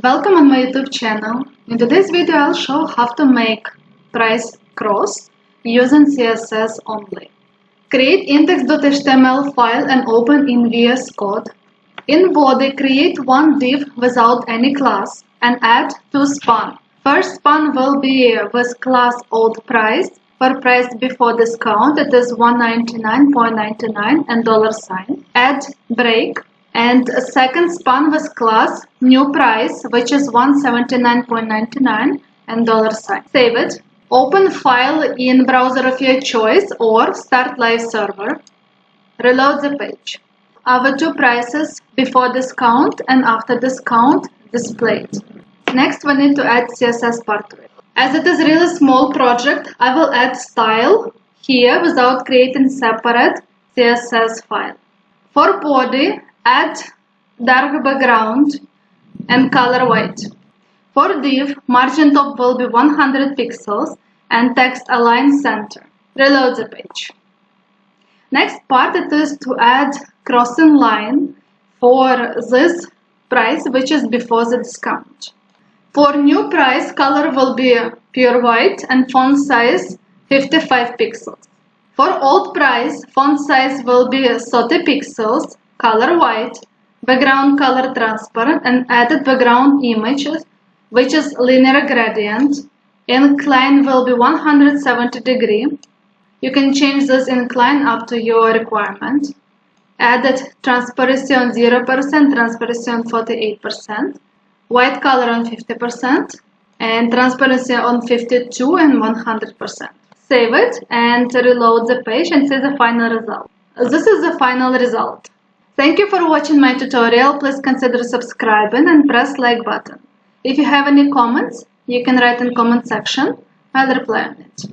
Welcome on my YouTube channel. In today's video I'll show how to make price cross using CSS only. Create index.html file and open in VS Code. In body, create one div without any class and add two span. First span will be with class old price. For price before discount it is $199.99 and $sign. Add break. And a second span with class new price, which is $179.99 and $sign. Save it. Open file in browser of your choice or start live server. Reload the page. Our two prices before discount and after discount displayed. Next we need to add CSS part to it. As it is a really small project, I will add style here without creating separate CSS file. For body, add dark background and color white. For div, margin top will be 100 pixels and text align center. Reload the page. Next part it is to add crossing line for this price which is before the discount. For new price, color will be pure white and font size 55 pixels. For old price, font size will be 30 pixels, color white, background color transparent, and added background images, which is linear gradient. Incline will be 170 degree. You can change this incline up to your requirement. Added transparency on 0%, transparency on 48%, white color on 50%, and transparency on 52 and 100%. Save it and reload the page and see the final result. This is the final result. Thank you for watching my tutorial. Please consider subscribing and press like button. If you have any comments, you can write in comment section. I'll reply on it.